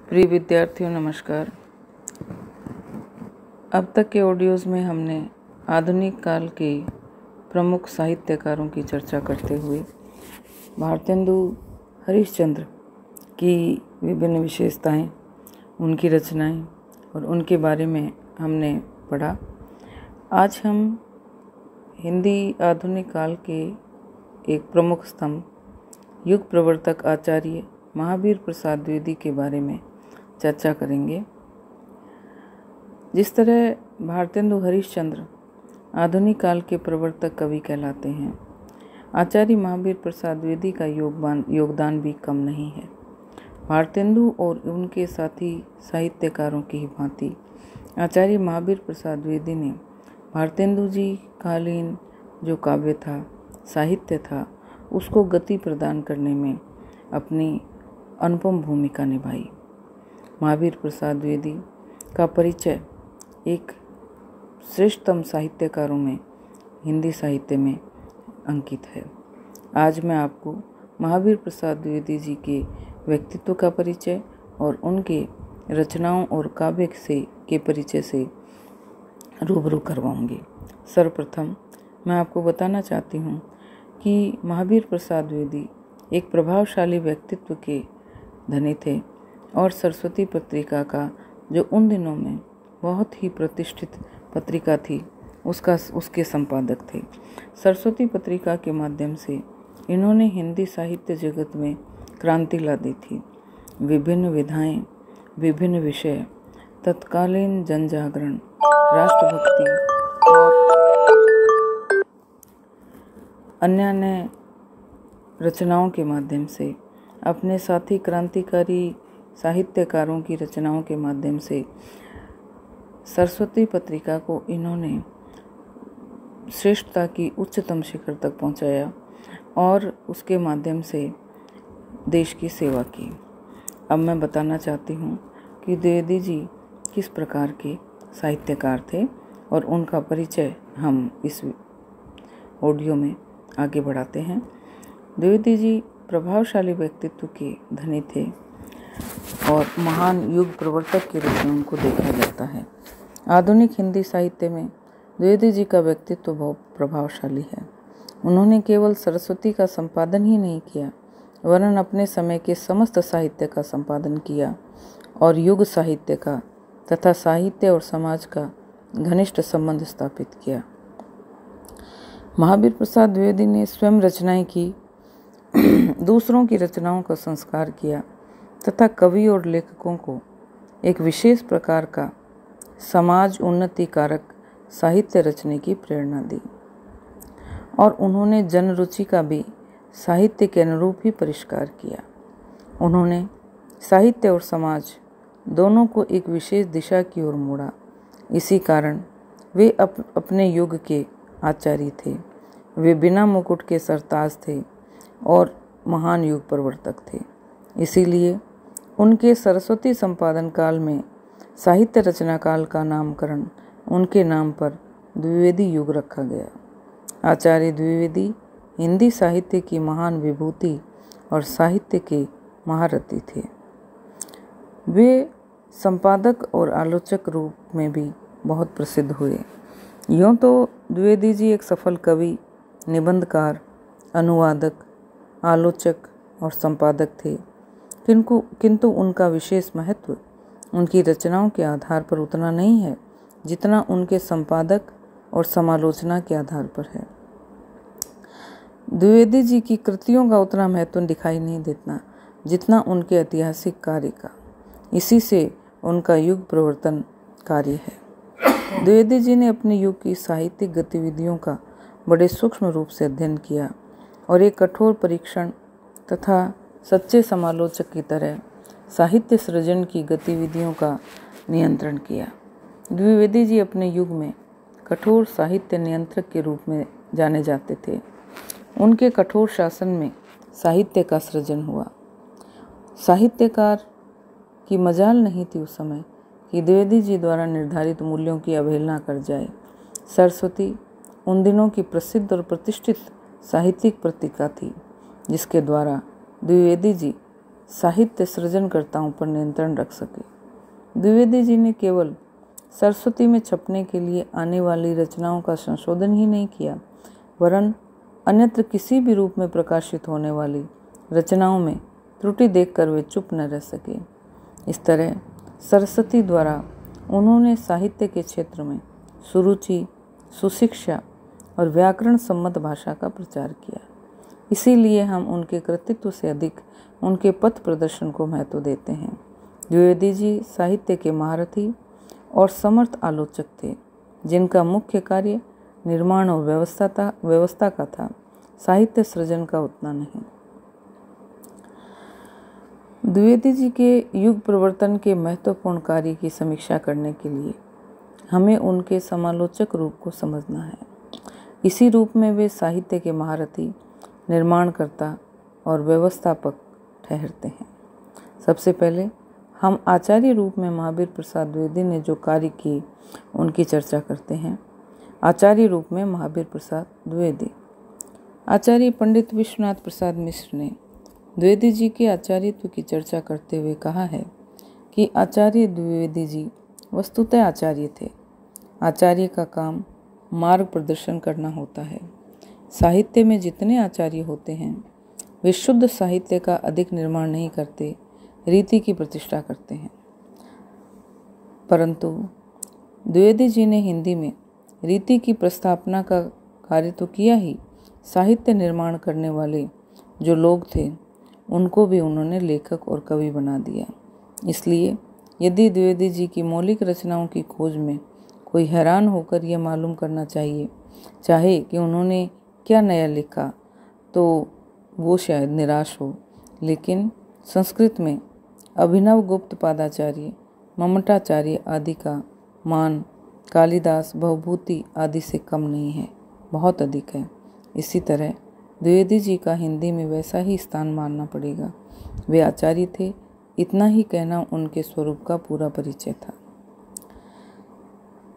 प्रिय विद्यार्थियों नमस्कार। अब तक के ऑडियोज़ में हमने आधुनिक काल के प्रमुख साहित्यकारों की चर्चा करते हुए भारतेंदु हरिश्चंद्र की विभिन्न विशेषताएं, उनकी रचनाएं और उनके बारे में हमने पढ़ा। आज हम हिंदी आधुनिक काल के एक प्रमुख स्तंभ युग प्रवर्तक आचार्य महावीर प्रसाद द्विवेदी के बारे में चर्चा करेंगे। जिस तरह भारतेंदु हरिश्चंद्र आधुनिक काल के प्रवर्तक कवि कहलाते हैं, आचार्य महावीर प्रसाद द्विवेदी का योगदान भी कम नहीं है। भारतेंदु और उनके साथी साहित्यकारों की ही भांति आचार्य महावीर प्रसाद द्विवेदी ने भारतेंदु जी कालीन जो काव्य था, साहित्य था, उसको गति प्रदान करने में अपनी अनुपम भूमिका निभाई। महावीर प्रसाद द्विवेदी का परिचय एक श्रेष्ठतम साहित्यकारों में हिंदी साहित्य में अंकित है। आज मैं आपको महावीर प्रसाद द्विवेदी जी के व्यक्तित्व का परिचय और उनके रचनाओं और काव्य के परिचय से रूबरू करवाऊंगी। सर्वप्रथम मैं आपको बताना चाहती हूँ कि महावीर प्रसाद द्विवेदी एक प्रभावशाली व्यक्तित्व के धनी थे और सरस्वती पत्रिका का जो उन दिनों में बहुत ही प्रतिष्ठित पत्रिका थी उसके संपादक थे। सरस्वती पत्रिका के माध्यम से इन्होंने हिंदी साहित्य जगत में क्रांति ला दी थी। विभिन्न विधाएं, विभिन्न विषय, तत्कालीन जनजागरण, राष्ट्रभक्ति और अन्य रचनाओं के माध्यम से, अपने साथी क्रांतिकारी साहित्यकारों की रचनाओं के माध्यम से सरस्वती पत्रिका को इन्होंने श्रेष्ठता की उच्चतम शिखर तक पहुंचाया और उसके माध्यम से देश की सेवा की। अब मैं बताना चाहती हूं कि द्विवेदी जी किस प्रकार के साहित्यकार थे और उनका परिचय हम इस ऑडियो में आगे बढ़ाते हैं। द्विवेदी जी प्रभावशाली व्यक्तित्व के धनी थे और महान युग प्रवर्तक के रूप में उनको देखा जाता है। आधुनिक हिंदी साहित्य में द्विवेदी जी का व्यक्तित्व बहुत प्रभावशाली है। उन्होंने केवल सरस्वती का संपादन ही नहीं किया, वरन अपने समय के समस्त साहित्य का संपादन किया और युग साहित्य का तथा साहित्य और समाज का घनिष्ठ संबंध स्थापित किया। महावीर प्रसाद द्विवेदी ने स्वयं रचनाएं की, दूसरों की रचनाओं का संस्कार किया तथा कवि और लेखकों को एक विशेष प्रकार का समाज उन्नति कारक साहित्य रचने की प्रेरणा दी और उन्होंने जनरुचि का भी साहित्य के अनुरूप ही परिष्कार किया। उन्होंने साहित्य और समाज दोनों को एक विशेष दिशा की ओर मोड़ा। इसी कारण वे अपने युग के आचार्य थे। वे बिना मुकुट के सरताज थे और महान युग प्रवर्तक थे। इसीलिए उनके सरस्वती संपादन काल में साहित्य रचना काल का नामकरण उनके नाम पर द्विवेदी युग रखा गया। आचार्य द्विवेदी हिंदी साहित्य की महान विभूति और साहित्य के महारथी थे। वे संपादक और आलोचक रूप में भी बहुत प्रसिद्ध हुए। यूँ तो द्विवेदी जी एक सफल कवि, निबंधकार, अनुवादक, आलोचक और संपादक थे, किंतु उनका विशेष महत्व उनकी रचनाओं के आधार पर उतना नहीं है जितना उनके संपादक और समालोचना के आधार पर है। द्विवेदी जी की कृतियों का उतना महत्व दिखाई नहीं देता जितना उनके ऐतिहासिक कार्य का। इसी से उनका युग प्रवर्तन कार्य है। द्विवेदी जी ने अपने युग की साहित्यिक गतिविधियों का बड़े सूक्ष्म रूप से अध्ययन किया और एक कठोर परीक्षण तथा सच्चे समालोचक की तरह साहित्य सृजन की गतिविधियों का नियंत्रण किया। द्विवेदी जी अपने युग में कठोर साहित्य नियंत्रक के रूप में जाने जाते थे। उनके कठोर शासन में साहित्य का सृजन हुआ। साहित्यकार की मजाल नहीं थी उस समय कि द्विवेदी जी द्वारा निर्धारित मूल्यों की अवहेलना कर जाए। सरस्वती उन दिनों की प्रसिद्ध और प्रतिष्ठित साहित्यिक पत्रिका थी, जिसके द्वारा द्विवेदी जी साहित्य सृजनकर्ताओं पर नियंत्रण रख सके। द्विवेदी जी ने केवल सरस्वती में छपने के लिए आने वाली रचनाओं का संशोधन ही नहीं किया, वरन अन्यत्र किसी भी रूप में प्रकाशित होने वाली रचनाओं में त्रुटि देखकर वे चुप न रह सके। इस तरह सरस्वती द्वारा उन्होंने साहित्य के क्षेत्र में सुरुचि, सुशिक्षा और व्याकरण सम्मत भाषा का प्रचार किया। इसीलिए हम उनके कृतित्व से अधिक उनके पथ प्रदर्शन को महत्व देते हैं। द्विवेदी जी साहित्य के महारथी और समर्थ आलोचक थे, जिनका मुख्य कार्य निर्माण और व्यवस्था का था, साहित्य सृजन का उतना नहीं। द्विवेदी जी के युग प्रवर्तन के महत्वपूर्ण कार्य की समीक्षा करने के लिए हमें उनके समालोचक रूप को समझना है। इसी रूप में वे साहित्य के महारथी, निर्माणकर्ता और व्यवस्थापक ठहरते हैं। सबसे पहले हम आचार्य रूप में महावीर प्रसाद द्विवेदी ने जो कार्य किए उनकी चर्चा करते हैं। आचार्य रूप में महावीर प्रसाद द्विवेदी। आचार्य पंडित विश्वनाथ प्रसाद मिश्र ने द्विवेदी जी के आचार्यत्व की चर्चा करते हुए कहा है कि आचार्य द्विवेदी जी वस्तुतः आचार्य थे। आचार्य का काम मार्ग प्रदर्शन करना होता है। साहित्य में जितने आचार्य होते हैं वे शुद्ध साहित्य का अधिक निर्माण नहीं करते, रीति की प्रतिष्ठा करते हैं। परंतु द्विवेदी जी ने हिंदी में रीति की प्रस्थापना का कार्य तो किया ही, साहित्य निर्माण करने वाले जो लोग थे उनको भी उन्होंने लेखक और कवि बना दिया। इसलिए यदि द्विवेदी जी की मौलिक रचनाओं की खोज में कोई हैरान होकर यह मालूम करना चाहे कि उन्होंने क्या नया लिखा, तो वो शायद निराश हो। लेकिन संस्कृत में अभिनव गुप्त पादाचार्य, ममटाचार्य आदि का मान कालिदास, भवभूति आदि से कम नहीं है, बहुत अधिक है। इसी तरह द्विवेदी जी का हिंदी में वैसा ही स्थान मानना पड़ेगा। वे आचार्य थे, इतना ही कहना उनके स्वरूप का पूरा परिचय था।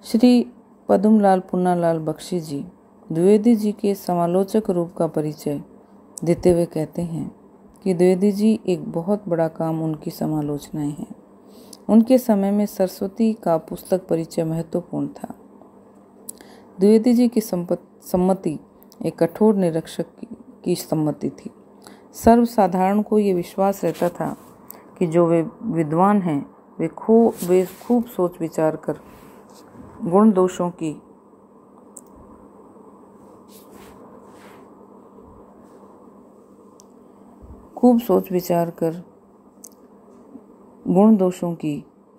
श्री पद्मलाल पुन्नालाल बख्शी जी द्विवेदी जी के समालोचक रूप का परिचय देते हुए कहते हैं कि द्विवेदी जी एक बहुत बड़ा काम उनकी समालोचनाएं हैं। उनके समय में सरस्वती का पुस्तक परिचय महत्वपूर्ण था। द्विवेदी जी की सम्मति एक कठोर निरीक्षक की सम्मति थी। सर्वसाधारण को ये विश्वास रहता था कि जो वे विद्वान हैं वे खूब सोच विचार कर गुण दोषों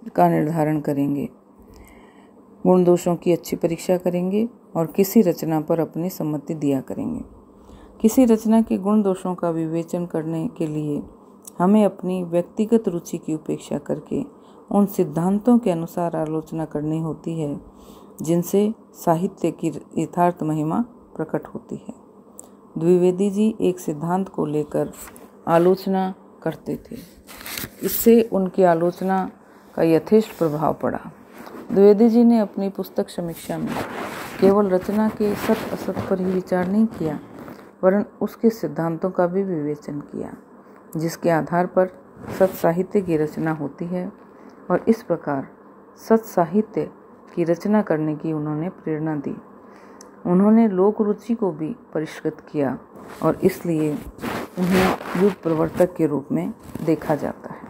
का निर्धारण करेंगे, गुण दोषों की अच्छी परीक्षा करेंगे और किसी रचना पर अपनी सम्मति दिया करेंगे। किसी रचना के गुण दोषों का विवेचन करने के लिए हमें अपनी व्यक्तिगत रुचि की उपेक्षा करके उन सिद्धांतों के अनुसार आलोचना करनी होती है जिनसे साहित्य की यथार्थ महिमा प्रकट होती है। द्विवेदी जी एक सिद्धांत को लेकर आलोचना करते थे, इससे उनकी आलोचना का यथेष्ट प्रभाव पड़ा। द्विवेदी जी ने अपनी पुस्तक समीक्षा में केवल रचना के सत असत पर ही विचार नहीं किया, वरन उसके सिद्धांतों का भी विवेचन किया, जिसके आधार पर सत साहित्य की रचना होती है। और इस प्रकार सत साहित्य की रचना करने की उन्होंने प्रेरणा दी। उन्होंने लोक रुचि को भी परिष्कृत किया और इसलिए उन्हें युग प्रवर्तक के रूप में देखा जाता है।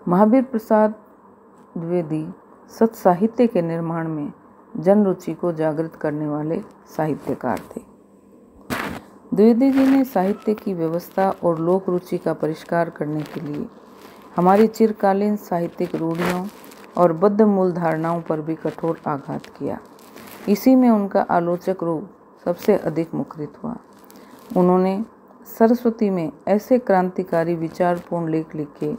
महावीर प्रसाद द्विवेदी सत साहित्य के निर्माण में जन रुचि को जागृत करने वाले साहित्यकार थे। द्विवेदी जी ने साहित्य की व्यवस्था और लोक रुचि का परिष्कार करने के लिए हमारी चिरकालीन साहित्यिक रूढ़ियों और बद्ध मूल धारणाओं पर भी कठोर आघात किया। इसी में उनका आलोचक रूप सबसे अधिक मुखरित हुआ। उन्होंने सरस्वती में ऐसे क्रांतिकारी विचारपूर्ण लेख लिखे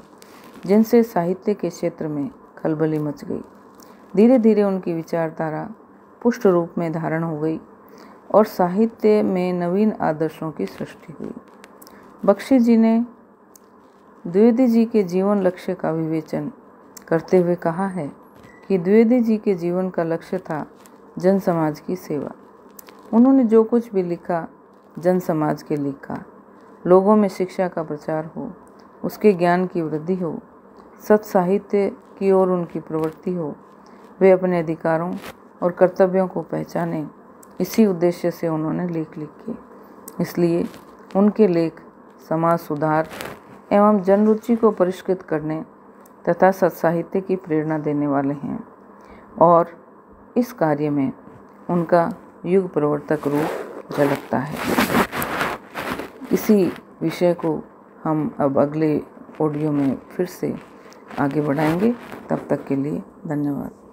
जिनसे साहित्य के क्षेत्र में खलबली मच गई। धीरे धीरे उनकी विचारधारा पुष्ट रूप में धारण हो गई और साहित्य में नवीन आदर्शों की सृष्टि हुई। बख्शी जी ने द्विवेदी जी के जीवन लक्ष्य का विवेचन करते हुए कहा है कि द्विवेदी जी के जीवन का लक्ष्य था जन समाज की सेवा। उन्होंने जो कुछ भी लिखा जन समाज के लिखा। लोगों में शिक्षा का प्रचार हो, उसके ज्ञान की वृद्धि हो, सत साहित्य की ओर उनकी प्रवृत्ति हो, वे अपने अधिकारों और कर्तव्यों को पहचानें। इसी उद्देश्य से उन्होंने लेख लिखे। इसलिए उनके लेख समाज सुधार एवं जनरुचि को परिष्कृत करने तथा सत्साहित्य की प्रेरणा देने वाले हैं और इस कार्य में उनका युग प्रवर्तक रूप झलकता है। इसी विषय को हम अब अगले ऑडियो में फिर से आगे बढ़ाएंगे। तब तक के लिए धन्यवाद।